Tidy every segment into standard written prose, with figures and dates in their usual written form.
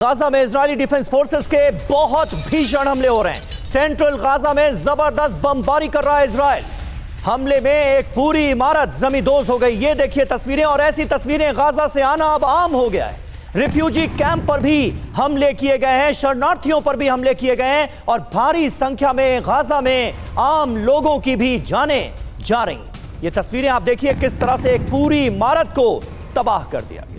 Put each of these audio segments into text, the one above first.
Gaza में Israeli defence forces के बहुत भीषण हमले हो रहे हैं। सेंट्रल गाजा में जबरदस्त बमबारी कर रहा है इजराइल। हमले में एक पूरी इमारत जमींदोज हो गई। ये देखिए तस्वीरें, और ऐसी तस्वीरें गाजा से आना अब आम हो गया है। रिफ्यूजी कैंप पर भी हमले किए गए हैं, शरणार्थियों पर भी हमले किए गए हैं, और भारी संख्या में गाजा में आम लोगों की भी जानें जा रही। ये तस्वीरें आप देखिए किस तरह से एक पूरी इमारत को तबाह कर दिया गया।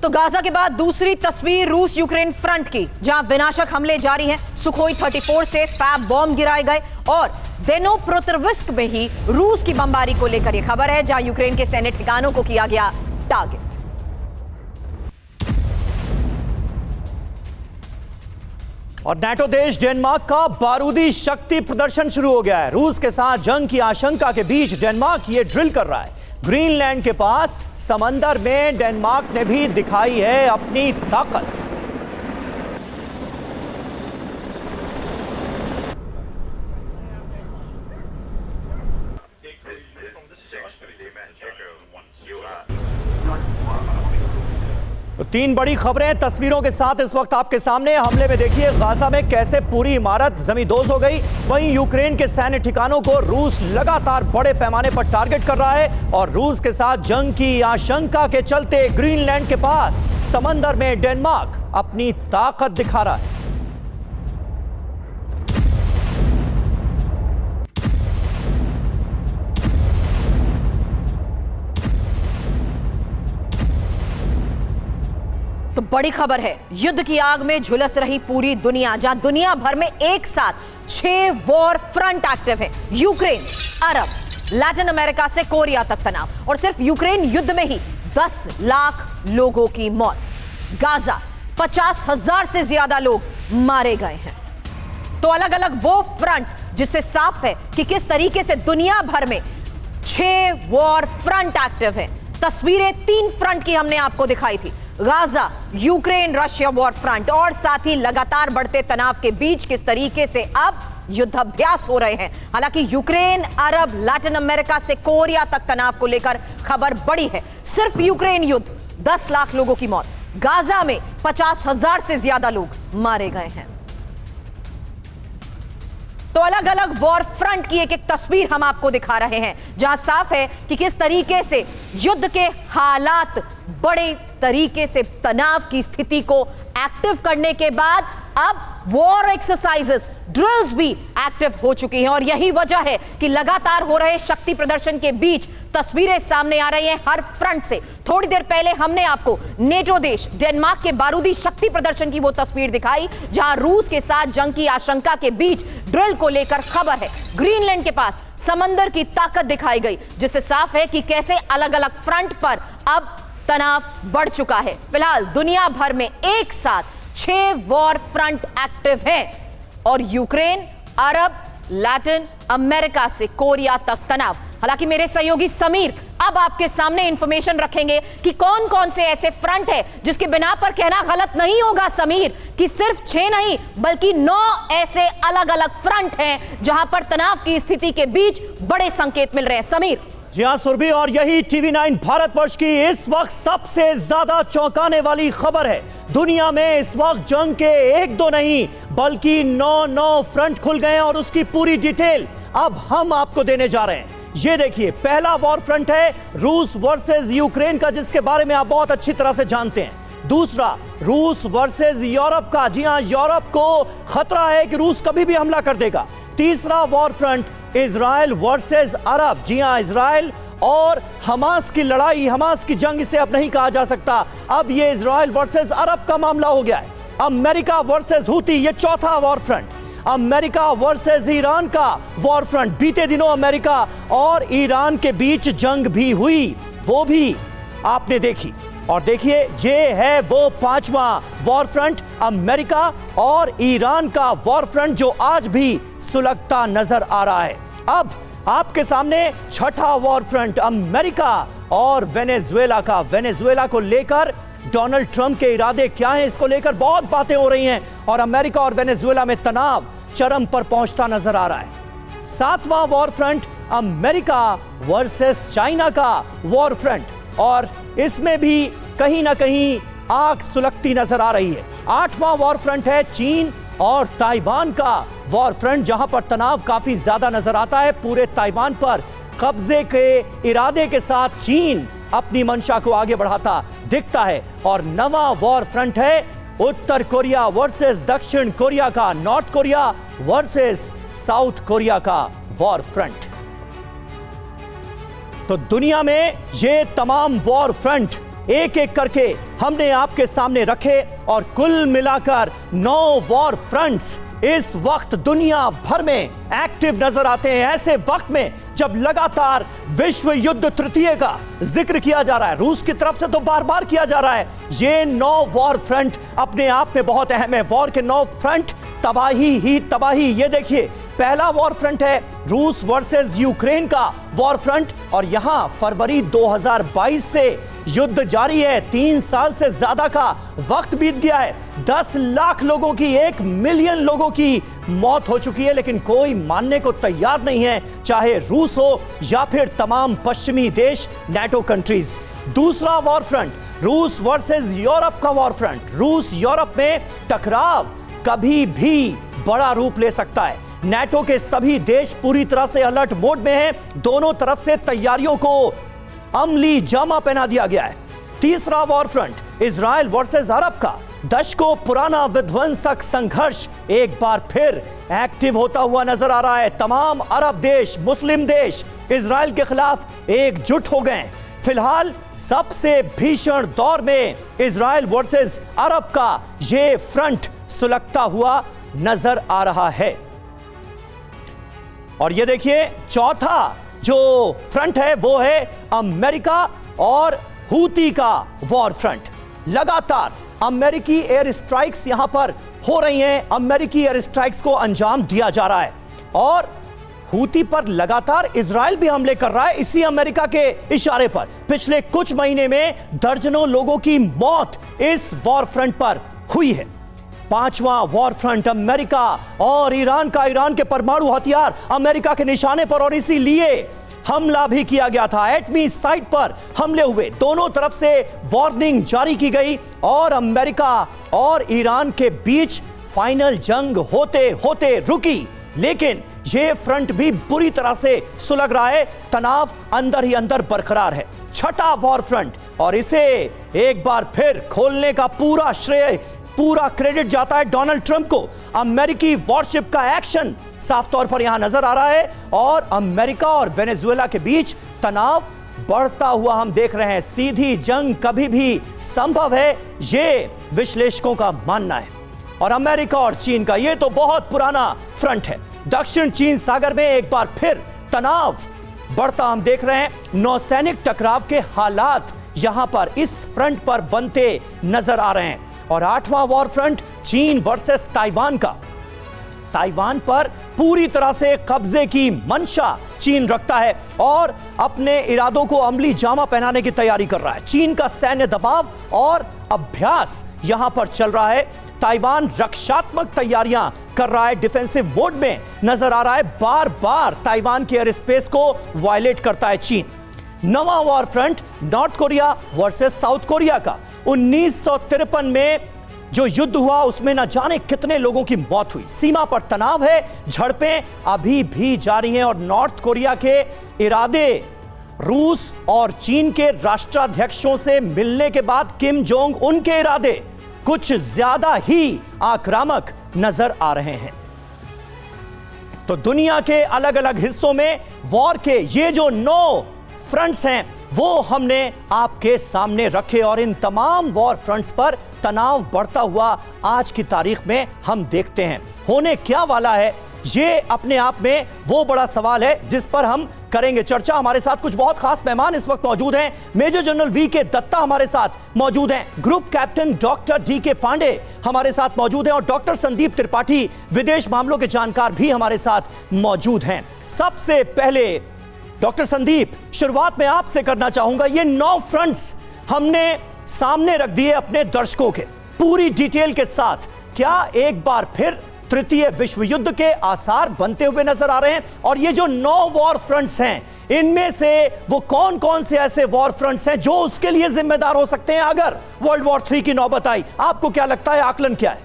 तो गाजा के बाद दूसरी तस्वीर रूस यूक्रेन फ्रंट की, जहां विनाशक हमले जारी हैं। सुखोई 34 से फैब बॉम्ब गिराए गए, और डेनोप्रोतर्विस्क में ही रूस की बमबारी को लेकर यह खबर है, जहां यूक्रेन के सैन्य ठिकानों को किया गया टारगेट। और नाटो देश डेनमार्क का बारूदी शक्ति प्रदर्शन शुरू हो गया है। रूस के साथ जंग की आशंका के बीच डेनमार्क ये ड्रिल कर रहा है। ग्रीनलैंड के पास समंदर में डेनमार्क ने भी दिखाई है अपनी ताकत। तो तीन बड़ी खबरें तस्वीरों के साथ इस वक्त आपके सामने। हमले में देखिए गाजा में कैसे पूरी इमारत जमींदोज हो गई। वहीं यूक्रेन के सैन्य ठिकानों को रूस लगातार बड़े पैमाने पर टारगेट कर रहा है, और रूस के साथ जंग की आशंका के चलते ग्रीनलैंड के पास समंदर में डेनमार्क अपनी ताकत दिखा रहा है। तो बड़ी खबर है, युद्ध की आग में झुलस रही पूरी दुनिया, जहां दुनिया भर में एक साथ 6 वॉर फ्रंट एक्टिव है। यूक्रेन, अरब, लैटिन अमेरिका से कोरिया तक तनाव, और सिर्फ यूक्रेन युद्ध में ही 10 लाख लोगों की मौत। गाजा 50,000 से ज्यादा लोग मारे गए हैं। तो अलग अलग वो फ्रंट जिससे साफ है कि किस तरीके से दुनिया भर में 6 वॉर फ्रंट एक्टिव है। तस्वीरें 3 फ्रंट की हमने आपको दिखाई थी, Gaza, Ukraine, Russia war front, और साथ ही लगातार बढ़ते तनाव के बीच किस तरीके से अब युद्धाभ्यास हो रहे हैं। हालांकि यूक्रेन, अरब, लैटिन अमेरिका से कोरिया तक तनाव को लेकर खबर बड़ी है। सिर्फ यूक्रेन युद्ध 10 लाख लोगों की मौत, गाजा में 50,000 से ज्यादा लोग मारे गए हैं। तो अलग अलग वॉर फ्रंट की एक एक तस्वीर हम आपको दिखा रहे हैं, जहां साफ है कि किस तरीके से युद्ध के हालात बड़े तरीके से तनाव की स्थिति को एक्टिव करने के बाद अब वॉर एक्सरसाइजेस, ड्रिल्स भी एक्टिव हो चुकी हैं। और यही वजह है कि लगातार हो रहे शक्ति प्रदर्शन के बीच तस्वीरें सामने आ रही हैं हर फ्रंट से। थोड़ी देर पहले हमने आपको नेटो देश डेनमार्क के बारूदी शक्ति प्रदर्शन की वो तस्वीर दिखाई, जहां रूस के साथ जंग की आशंका के बीच ड्रिल को लेकर खबर है। ग्रीनलैंड के पास समंदर की ताकत दिखाई गई, जिससे साफ है कि कैसे अलग अलग फ्रंट पर अब तनाव बढ़ चुका है। फिलहाल दुनिया भर में एक साथ 6 वॉर फ्रंट एक्टिव है, और यूक्रेन, अरब, लैटिन अमेरिका से कोरिया तक तनाव। हालांकि मेरे सहयोगी समीर अब आपके सामने इंफॉर्मेशन रखेंगे कि कौन कौन से ऐसे फ्रंट है जिसके बिना पर कहना गलत नहीं होगा समीर कि सिर्फ 6 नहीं बल्कि 9 ऐसे अलग अलग फ्रंट हैं जहां पर तनाव की स्थिति के बीच बड़े संकेत मिल रहे हैं। समीर। जी हां सुरभि, और यही TV9 भारतवर्ष की इस वक्त सबसे ज्यादा चौंकाने वाली खबर है। दुनिया में इस वक्त जंग के 1-2 नहीं बल्कि 9 फ्रंट खुल गए हैं, और उसकी पूरी डिटेल अब हम आपको देने जा रहे हैं। ये देखिए, पहला वॉर फ्रंट है रूस वर्सेस यूक्रेन का, जिसके बारे में आप बहुत अच्छी तरह से जानते हैं। दूसरा रूस वर्सेस यूरोप का, जी हां, यूरोप को खतरा है कि रूस कभी भी हमला कर देगा। तीसरा वॉर फ्रंट इजराइल वर्सेस अरब, जी हां, इजराइल और हमास की लड़ाई, हमास की जंग इसे अब नहीं कहा जा सकता, अब ये इजराइल वर्सेस अरब का मामला हो गया है। अमेरिका वर्सेस हुती, ये चौथा war front. America versus Iran का वॉर फ्रंट, बीते दिनों अमेरिका और ईरान के बीच जंग भी हुई, वो भी आपने देखी। और देखिए, ये है वो 5वां वॉर फ्रंट, अमेरिका और ईरान का वॉर फ्रंट, जो आज भी सुलगता नजर आ रहा है। अब आपके सामने 6ठा वॉर फ्रंट, अमेरिका और वेनेजुएला का। वेनेजुएला को लेकर डोनाल्ड ट्रंप के इरादे क्या हैं, इसको लेकर बहुत बातें हो रही हैं, और अमेरिका और वेनेजुएला में तनाव चरम पर पहुंचता नजर आ रहा है। 7वां war front, America versus China का वॉर फ्रंट, और इसमें भी कहीं ना कहीं आग सुलगती नजर आ रही है। 8वां वॉर फ्रंट है चीन और ताइवान का वॉर फ्रंट, जहां पर तनाव काफी ज्यादा नजर आता है। पूरे ताइवान पर कब्जे के इरादे के साथ चीन अपनी मंशा को आगे बढ़ाता दिखता है। और नवा वॉर फ्रंट है उत्तर कोरिया वर्सेस दक्षिण कोरिया का, north Korea versus South Korea का वॉर फ्रंट। तो दुनिया में ये तमाम वॉर फ्रंट एक एक करके हमने आपके सामने रखे और कुल मिलाकर 9 वॉर फ्रंट्स इस वक्त दुनिया भर में एक्टिव नजर आते हैं। ऐसे वक्त में जब लगातार विश्व युद्ध तृतीय का जिक्र किया जा रहा है, रूस की तरफ से तो बार बार किया जा रहा है, ये 9 वॉर फ्रंट अपने आप में बहुत अहम है। वॉर के 9 फ्रंट, तबाही ही तबाही। ये देखिए, पहला वॉर फ्रंट है रूस वर्सेस यूक्रेन का वॉर फ्रंट, और यहां फरवरी 2022 से युद्ध जारी है। 3 साल से ज्यादा का वक्त बीत गया है। 10 लाख लोगों की, 1 मिलियन लोगों की मौत हो चुकी है, लेकिन कोई मानने को तैयार नहीं है, चाहे रूस हो या फिर तमाम पश्चिमी देश, नाटो कंट्रीज। दूसरा वॉर फ्रंट रूस वर्सेस यूरोप का वॉर फ्रंट। रूस यूरोप में टकराव कभी भी बड़ा रूप ले सकता है। नाटो के सभी देश पूरी तरह से अलर्ट मोड में हैं। दोनों तरफ से तैयारियों को अमली जामा पहना दिया गया है। तीसरा वॉर फ्रंट इजराइल वर्सेस अरब का। दशकों पुराना विध्वंसक संघर्ष एक बार फिर एक्टिव होता हुआ नजर आ रहा है। तमाम अरब देश, मुस्लिम देश इजराइल के खिलाफ एकजुट हो गए। फिलहाल सबसे भीषण दौर में इजराइल वर्सेस अरब का यह फ्रंट सुलगता हुआ नजर आ रहा है। और ये देखिए, चौथा जो फ्रंट है वो है अमेरिका और हूती का वॉर फ्रंट। लगातार अमेरिकी एयर स्ट्राइक्स यहां पर हो रही हैं। अमेरिकी एयर स्ट्राइक्स को अंजाम दिया जा रहा है और हूती पर लगातार इजराइल भी हमले कर रहा है इसी अमेरिका के इशारे पर। पिछले कुछ महीने में दर्जनों लोगों की मौत इस वॉर फ्रंट पर हुई है। 5वां वॉर फ्रंट अमेरिका और ईरान का। ईरान के परमाणु हथियार अमेरिका के निशाने पर और इसीलिए हमला भी किया गया था। एटमी साइट पर हमले हुए, दोनों तरफ से वार्निंग जारी की गई और अमेरिका और ईरान के बीच फाइनल जंग होते होते रुकी। लेकिन यह फ्रंट भी बुरी तरह से सुलग रहा है। तनाव अंदर ही अंदर बरकरार है। छठा वॉर फ्रंट, और इसे एक बार फिर खोलने का पूरा श्रेय, पूरा क्रेडिट जाता है डोनाल्ड ट्रंप को। अमेरिकी वॉरशिप का एक्शन साफ तौर पर यहां नजर आ रहा है और अमेरिका और वेनेजुएला के बीच तनाव बढ़ता हुआ हम देख रहे हैं। सीधी जंग कभी भी संभव है, यह विश्लेषकों का मानना है। और अमेरिका और चीन का यह तो बहुत पुराना फ्रंट है। दक्षिण चीन सागर में एक बार फिर तनाव बढ़ता हम देख रहे हैं। नौसैनिक टकराव के हालात यहां पर इस फ्रंट पर बनते नजर आ रहे हैं। और 8वां वॉर फ्रंट चीन वर्सेस ताइवान का। ताइवान पर पूरी तरह से कब्जे की मंशा चीन रखता है और अपने इरादों को अमली जामा पहनाने की तैयारी कर रहा है। चीन का सैन्य दबाव और अभ्यास यहां पर चल रहा है। ताइवान रक्षात्मक तैयारियां कर रहा है, डिफेंसिव मोड में नजर आ रहा है। बार बार ताइवान के एयर स्पेस को वायलेट करता है चीन। 9वां war front North Korea versus South Korea का। 1953 में जो युद्ध हुआ उसमें न जाने कितने लोगों की मौत हुई। सीमा पर तनाव है, झड़पें अभी भी जारी हैं और नॉर्थ कोरिया के इरादे रूस और चीन के राष्ट्राध्यक्षों से मिलने के बाद किम जोंग उनके इरादे कुछ ज्यादा ही आक्रामक नजर आ रहे हैं। तो दुनिया के अलग अलग हिस्सों में वॉर के ये जो 9 फ्रंट्स हैं वो हमने आपके सामने रखे और इन तमाम वॉर फ्रंट्स पर तनाव बढ़ता हुआ आज की तारीख में हम देखते हैं। होने क्या वाला है ये अपने आप में वो बड़ा सवाल है जिस पर हम करेंगे चर्चा। हमारे साथ कुछ बहुत खास मेहमान इस वक्त मौजूद हैं। मेजर जनरल वी के दत्ता हमारे साथ मौजूद हैं। ग्रुप कैप्टन डॉक्टर डी के पांडे हमारे साथ मौजूद हैं और डॉक्टर संदीप त्रिपाठी विदेश मामलों के जानकार भी हमारे साथ मौजूद हैं। सबसे पहले डॉक्टर संदीप, शुरुआत में आपसे करना चाहूंगा, ये 9 फ्रंट्स हमने सामने रख दिए अपने दर्शकों के पूरी डिटेल के साथ। क्या एक बार फिर तृतीय विश्व युद्ध के आसार बनते हुए नजर आ रहे हैं? और ये जो 9 वॉर फ्रंट्स हैं इनमें से वो कौन कौन से ऐसे वॉर फ्रंट्स हैं जो उसके लिए जिम्मेदार हो सकते हैं अगर वर्ल्ड वॉर 3 की नौबत आई? आपको क्या लगता है, आकलन क्या है?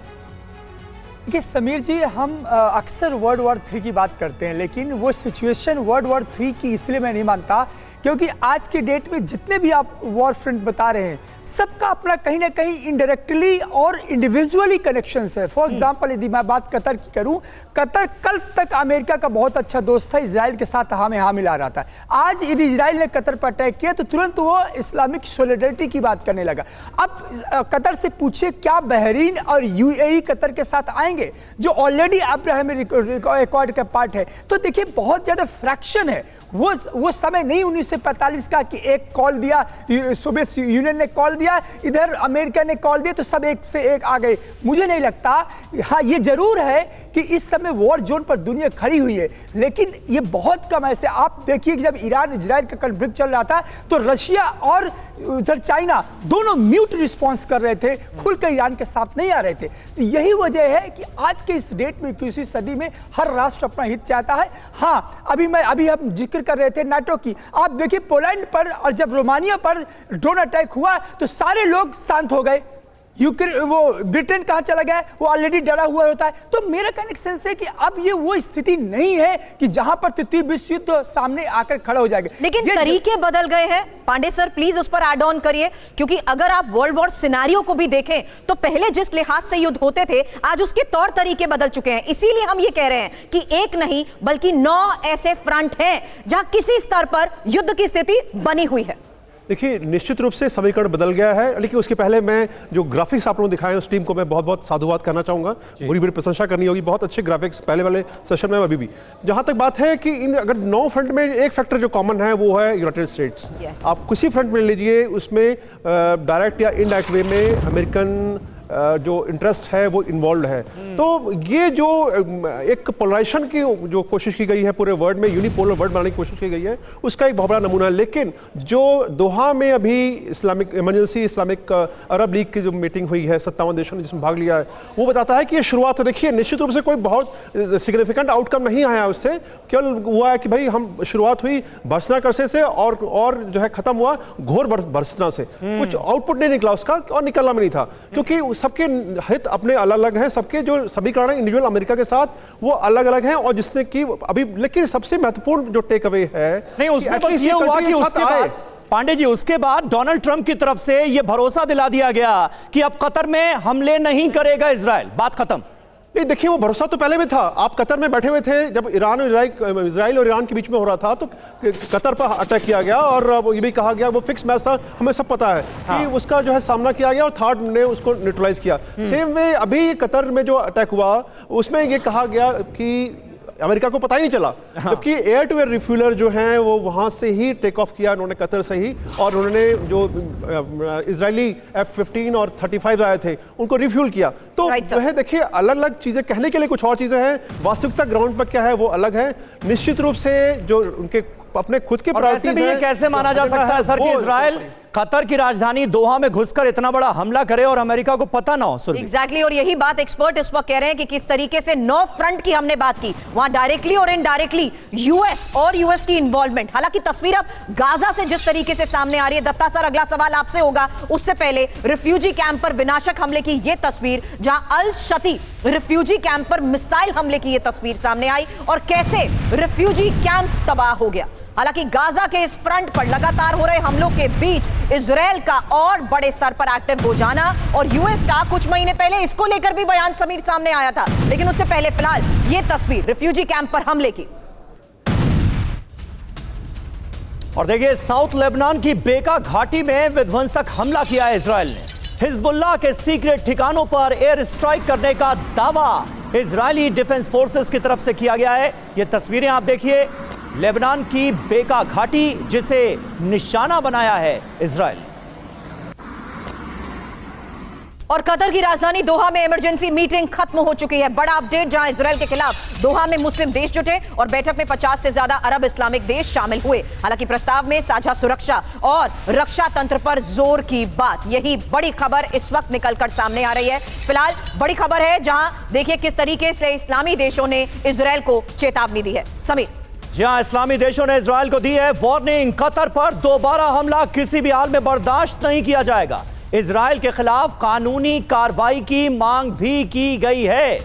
देखिए समीर जी, हम अक्सर वर्ल्ड वॉर 3 की बात करते हैं, लेकिन वो सिचुएशन वर्ल्ड वॉर 3 की इसलिए मैं नहीं मानता क्योंकि आज की डेट में जितने भी आप वॉर फ्रंट बता रहे हैं सबका अपना कहीं ना कहीं इनडायरेक्टली और इंडिविजुअली कनेक्शंस है। फॉर एग्जांपल यदि मैं बात कतर की करूं, कतर कल तक अमेरिका का बहुत अच्छा दोस्त था, इजराइल के साथ हाँ में हाँ मिला रहा था। आज यदि इजराइल ने कतर पर अटैक किया तो तुरंत वो इस्लामिक सॉलिडरिटी की बात करने लगा। अब कतर से पूछिए क्या बहरीन और यूएई कतर के साथ आएंगे जो ऑलरेडी अब्राहमिक एकॉर्ड का पार्ट है? तो देखिए बहुत ज्यादा फ्रैक्शन है। वो समय नहीं 1945 का कि एक कॉल दिया, सोवियत यूनियन ने कॉल दिया, इधर अमेरिका ने कॉल दिया तो सब एक से एक आ गए। मुझे नहीं लगता। हाँ, ये जरूर है कि इस समय वॉर जोन पर दुनिया खड़ी हुई है, लेकिन ये बहुत कम ऐसे। आप देखिए कि जब ईरान इजराइल का कॉन्फ्लिक्ट चल रहा था तो रशिया और उधर चाइना दोनों म्यूट रिस्पॉन्स कर रहे थे, खुलकर ईरान के साथ नहीं आ रहे थे। तो यही वजह है कि आज के इस डेट में 21वीं सदी में हर राष्ट्र अपना हित चाहता है। हाँ, अभी हम जिक्र कर रहे थे नाटो की। आप देखिए पोलैंड पर और जब रोमानिया पर ड्रोन अटैक हुआ तो सारे लोग शांत हो गए। वो ब्रिटेन कहां चला गया? वो ऑलरेडी डरा हुआ होता है। तो मेरा कहने का सेंस है कि अब ये वो स्थिति नहीं है कि जहां पर तृतीय विश्व युद्ध सामने आकर खड़ा हो जाएगा। लेकिन तरीके बदल गए हैं। पांडे सर प्लीज उस पर ऐड ऑन करिए, क्योंकि अगर आप वर्ल्ड वॉर सिनेरियो को भी देखें तो पहले जिस लिहाज से युद्ध होते थे आज उसके तौर तरीके बदल चुके हैं। इसीलिए हम ये कह रहे हैं कि एक नहीं बल्कि 9 ऐसे फ्रंट हैं जहां किसी स्तर पर युद्ध की स्थिति बनी हुई है। देखिए निश्चित रूप से समीकरण बदल गया है, लेकिन उसके पहले मैं जो ग्राफिक्स आप लोगों ने दिखाए उस टीम को मैं बहुत बहुत साधुवाद करना चाहूँगा। बुरी बुरी प्रशंसा करनी होगी। बहुत अच्छे ग्राफिक्स पहले वाले सेशन में अभी भी। जहाँ तक बात है कि इन अगर 9 फ्रंट में एक फैक्टर जो कॉमन है वो है यूनाइटेड स्टेट्स। आप किसी फ्रंट में लीजिए, उसमें डायरेक्ट या इनडायरेक्ट वे में अमेरिकन जो इंटरेस्ट है वो इन्वॉल्व है। तो ये जो एक पोलराइजेशन की जो कोशिश की गई है पूरे वर्ल्ड में, यूनिपोलर वर्ल्ड बनाने की कोशिश की गई है, उसका एक बहुत बड़ा नमूना है। लेकिन जो दोहा में अभी इस्लामिक इमरजेंसी इस्लामिक अरब लीग की जो मीटिंग हुई है 57 देशों ने जिसमें भाग लिया है, वो बताता है कि ये शुरुआत देखिए निश्चित रूप से कोई बहुत सिग्निफिकेंट आउटकम नहीं आया उससे। केवल हुआ है कि भाई हम शुरुआत हुई भर्त्सना करने से और जो है खत्म हुआ घोर भर्त्सना से। कुछ आउटपुट नहीं निकला उसका और निकलना भी नहीं था, क्योंकि सबके हित अपने अलग अलग हैं। सबके जो समीकरण इंडिविजुअल अमेरिका के साथ वो अलग अलग हैं। और जिसने की अभी लेकिन सबसे महत्वपूर्ण जो टेक अवे है नहीं, उसमें बस ये हुआ कि उसके बाद पांडे जी उसके बाद डोनाल्ड ट्रंप की तरफ से ये भरोसा दिला दिया गया कि अब कतर में हमले नहीं करेगा इजराइल, बात खत्म। नहीं देखिए, वो भरोसा तो पहले भी था। आप कतर में बैठे हुए थे जब इजराइल और ईरान के बीच में हो रहा था, तो कतर पर अटैक किया गया और ये भी कहा गया वो फिक्स मैच था, हमें सब पता है कि उसका जो है सामना किया गया और थर्ड ने उसको न्यूट्रलाइज किया। सेम वे अभी कतर में जो अटैक हुआ उसमें ये कहा गया कि अमेरिका को पता ही नहीं चला, जबकि एयर टू एयर रिफ्यूलर जो हैं वो वहां से ही टेक ऑफ किया उन्होंने, कतर से ही। और उन्होंने जो इजरायली F-15 और 35 आए थे उनको रिफ्यूल किया। तो वह देखिए अलग अलग चीजें कहने के लिए कुछ और चीजें हैं, वास्तविकता ग्राउंड पर क्या है वो अलग है। निश्चित रूप से जो उनके अपने खुद के प्रायोरिटीज हैं। ये कैसे माना जा सकता है सर कि इजराइल कतर की राजधानी दोहा में घुसकर इतना बड़ा हमला करे और अमेरिका को पता ना हो? एग्जैक्टली, और यही बात एक्सपर्ट इस वक्त कह रहे हैं कि किस तरीके से 9 फ्रंट की हमने बात की, वहां डायरेक्टली और इनडायरेक्टली यूएस और यूएस की इन्वॉल्वमेंट। हालांकि तस्वीर अब गाजा से जिस तरीके से सामने आ रही है, दत्ता सर अगला सवाल आपसे होगा, उससे पहले रिफ्यूजी कैंप पर विनाशक हमले की यह तस्वीर, जहां अल शती रिफ्यूजी कैंप पर मिसाइल हमले की यह तस्वीर सामने आई और कैसे रिफ्यूजी कैंप तबाह हो गया। हालांकि गाजा के इस फ्रंट पर लगातार हो रहे हमलों के बीच इजराइल का और बड़े स्तर पर एक्टिव हो जाना और यूएस का कुछ महीने पहले इसको लेकर भी बयान समीर सामने आया था, लेकिन उससे पहले फिलहाल यह तस्वीर रिफ्यूजी कैंप पर हमले की। और देखिए साउथ लेबनान की बेका घाटी में विध्वंसक हमला किया है इजराइल ने। हिजबुल्लाह के सीक्रेट ठिकानों पर एयर स्ट्राइक करने का दावा इजरायली डिफेंस फोर्सेस की तरफ से किया गया है। ये तस्वीरें आप देखिए, लेबनान की बेका घाटी जिसे निशाना बनाया है इजराइल। और कतर की राजधानी दोहा में इमरजेंसी मीटिंग खत्म हो चुकी है। बड़ा अपडेट, जहां इजराइल के खिलाफ दोहा में मुस्लिम देश जुटे और बैठक में 50 से ज्यादा अरब इस्लामिक देश शामिल हुए। हालांकि प्रस्ताव में साझा सुरक्षा और रक्षा तंत्र पर जोर की बात, यही बड़ी खबर इस वक्त निकलकर सामने आ रही है। फिलहाल बड़ी खबर है, जहां देखिए किस तरीके से इस्लामी देशों ने इजराइल को चेतावनी दी है। समीर जी हां, इस्लामी देशों ने इजराइल को दी है वार्निंग, कतर पर दोबारा हमला किसी भी हाल में बर्दाश्त नहीं किया जाएगा। इजराइल के खिलाफ कानूनी कार्रवाई की मांग भी की गई है।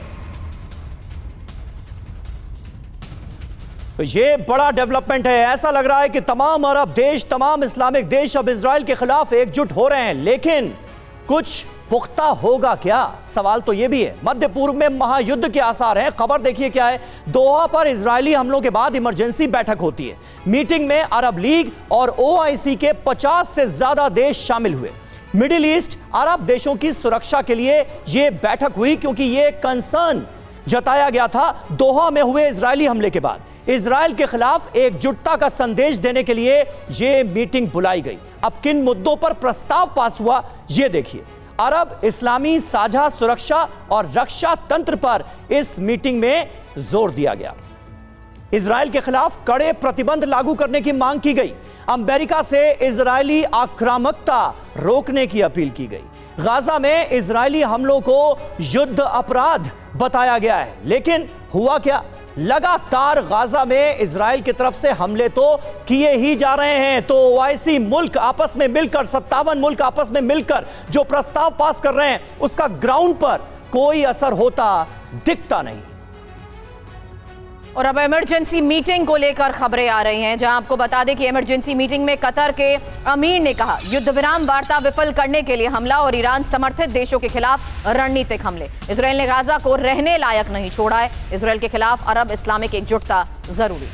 तो ये बड़ा डेवलपमेंट है। ऐसा लग रहा है कि तमाम अरब देश, तमाम इस्लामिक देश अब इजराइल के खिलाफ एकजुट हो रहे हैं, लेकिन कुछ पुख्ता होगा क्या? सवाल तो यह भी है। मध्य पूर्व में महायुद्ध के आसार हैं। खबर देखिए क्या है। दोहा पर इजरायली हमलों के बाद इमरजेंसी बैठक होती है। मीटिंग में अरब लीग और ओआईसी के 50 से ज्यादा देश शामिल हुए। मिडिल ईस्ट अरब देशों की सुरक्षा के लिए यह बैठक हुई, क्योंकि यह कंसर्न जताया गया था दोहा में हुए इजरायली हमले के बाद। इजराइल के खिलाफ एकजुटता का संदेश देने के लिए यह मीटिंग बुलाई गई। अब किन मुद्दों पर प्रस्ताव पास हुआ, यह देखिए। अरब इस्लामी साझा सुरक्षा और रक्षा तंत्र पर इस मीटिंग में जोर दिया गया। इजराइल के खिलाफ कड़े प्रतिबंध लागू करने की मांग की गई। अमेरिका से इजरायली आक्रामकता रोकने की अपील की गई। गाजा में इजरायली हमलों को युद्ध अपराध बताया गया है, लेकिन हुआ क्या? लगातार गाजा में इजराइल की तरफ से हमले तो किए ही जा रहे हैं। तो ओआईसी मुल्क आपस में मिलकर, 57 मुल्क आपस में मिलकर जो प्रस्ताव पास कर रहे हैं, उसका ग्राउंड पर कोई असर होता दिखता नहीं। और अब इमरजेंसी मीटिंग को लेकर खबरें आ रही हैं, जहां आपको बता दें कि इमरजेंसी मीटिंग में कतर के अमीर ने कहा युद्ध विराम वार्ता विफल करने के लिए हमला और ईरान समर्थित देशों के खिलाफ रणनीतिक हमले। इजराइल ने गाजा को रहने लायक नहीं छोड़ा है। इजराइल के खिलाफ अरब इस्लामिक एकजुटता जरूरी।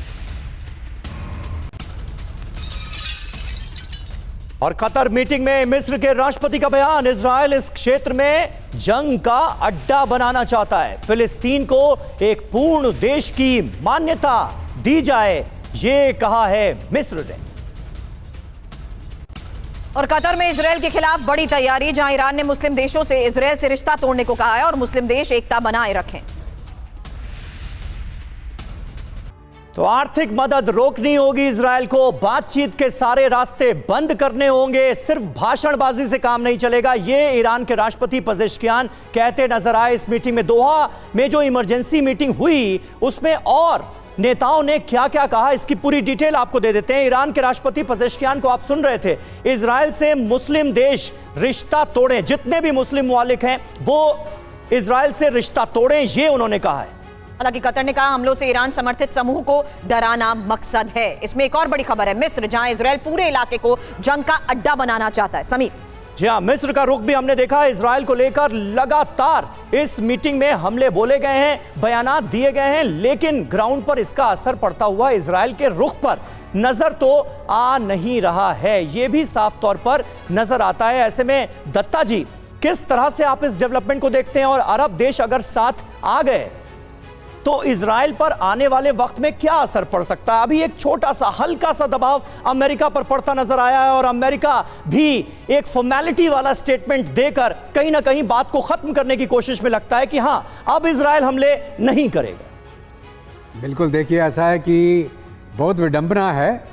और कतर मीटिंग में मिस्र के राष्ट्रपति का बयान, इजराइल इस क्षेत्र में जंग का अड्डा बनाना चाहता है। फिलिस्तीन को एक पूर्ण देश की मान्यता दी जाए, ये कहा है मिस्र ने। और कतर में इजराइल के खिलाफ बड़ी तैयारी, जहां ईरान ने मुस्लिम देशों से इजराइल से रिश्ता तोड़ने को कहा है और मुस्लिम देश एकता बनाए रखें। तो आर्थिक मदद रोकनी होगी इजराइल को, बातचीत के सारे रास्ते बंद करने होंगे, सिर्फ भाषणबाजी से काम नहीं चलेगा। ये ईरान के राष्ट्रपति पेजेश्कियान कहते नजर आए इस मीटिंग में। दोहा में जो इमरजेंसी मीटिंग हुई, उसमें और नेताओं ने क्या क्या कहा, इसकी पूरी डिटेल आपको दे देते हैं। ईरान के राष्ट्रपति पेजेश्कियान को आप सुन रहे थे। इजराइल से मुस्लिम देश रिश्ता तोड़ें, जितने भी मुस्लिम मुआलिक हैं वो इजराइल से रिश्ता तोड़ें, ये उन्होंने कहा है। हालांकि कतर ने कहा हमलों से ईरान समर्थित समूह को डराना मकसद है। इसमें एक और बड़ी खबर है, मिस्र, जहां इजराइल पूरे इलाके को जंग का अड्डा बनाना चाहता है। समीर। जी हां, मिस्र का रुख भी हमने देखा। इजराइल को लेकर लगातार इस मीटिंग में हमले बोले गए हैं, बयानात दिए गए हैं, लेकिन ग्राउंड पर इसका असर पड़ता हुआ इजराइल के रुख पर नजर तो आ नहीं रहा है। यह भी साफ तौर पर नजर आता है। ऐसे में दत्ता जी, किस तरह से आप इस डेवलपमेंट को देखते हैं? और अरब देश अगर साथ आ गए तो इजराइल पर आने वाले वक्त में क्या असर पड़ सकता है? अभी एक छोटा सा हल्का सा दबाव अमेरिका पर पड़ता नजर आया है और अमेरिका भी एक फॉर्मेलिटी वाला स्टेटमेंट देकर कहीं ना कहीं बात को खत्म करने की कोशिश में लगता है कि हां, अब इजराइल हमले नहीं करेगा। बिल्कुल, देखिए ऐसा है कि बहुत विडंबना है।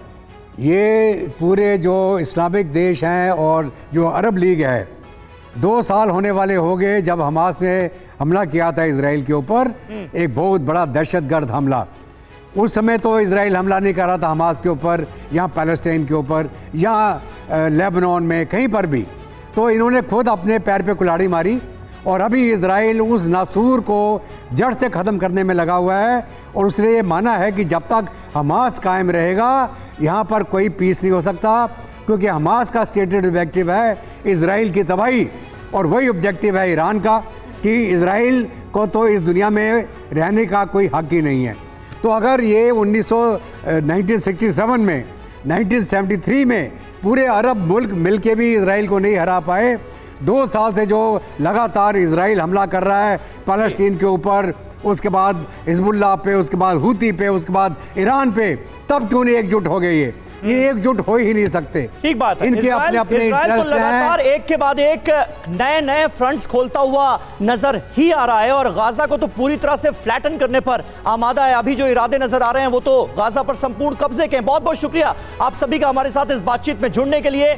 ये पूरे जो इस्लामिक देश हैं और जो अरब लीग है, 2 साल होने वाले हो गए जब हमास ने हमला किया था इजराइल के ऊपर, एक बहुत बड़ा दहशतगर्द हमला। उस समय तो इजराइल हमला नहीं कर रहा था हमास के ऊपर, यहाँ पैलेस्टाइन के ऊपर, यहाँ लेबनान में, कहीं पर भी। तो इन्होंने खुद अपने पैर पे कुल्हाड़ी मारी और अभी इजराइल उस नासूर को जड़ से ख़त्म करने में लगा हुआ है। और उसने ये माना है कि जब तक हमास कायम रहेगा यहाँ पर कोई पीस नहीं हो सकता, क्योंकि हमास का स्टेटेड ऑब्जेक्टिव है इजराइल की तबाही, और वही ऑब्जेक्टिव है ईरान का कि इजराइल को तो इस दुनिया में रहने का कोई हक ही नहीं है। तो अगर ये 1967 में, 1973 में पूरे अरब मुल्क मिलके भी इजराइल को नहीं हरा पाए, 2 साल से जो लगातार इजराइल हमला कर रहा है पैलेस्टीन के ऊपर, उसके बाद हिजबुल्लाह पे, उसके बाद हूती पे, उसके बाद ईरान पे, तब क्यों नहीं एकजुट हो गए? ये एकजुट हो ही नहीं सकते। ठीक बात है। इनके अपने इंटरेस्ट लगातार एक के बाद एक नए फ्रंट्स खोलता हुआ नजर ही आ रहा है और गाजा को तो पूरी तरह से फ्लैटन करने पर आमादा है। अभी जो इरादे नजर आ रहे हैं वो तो गाजा पर संपूर्ण कब्जे के हैं। बहुत बहुत शुक्रिया आप सभी का हमारे साथ इस बातचीत में जुड़ने के लिए।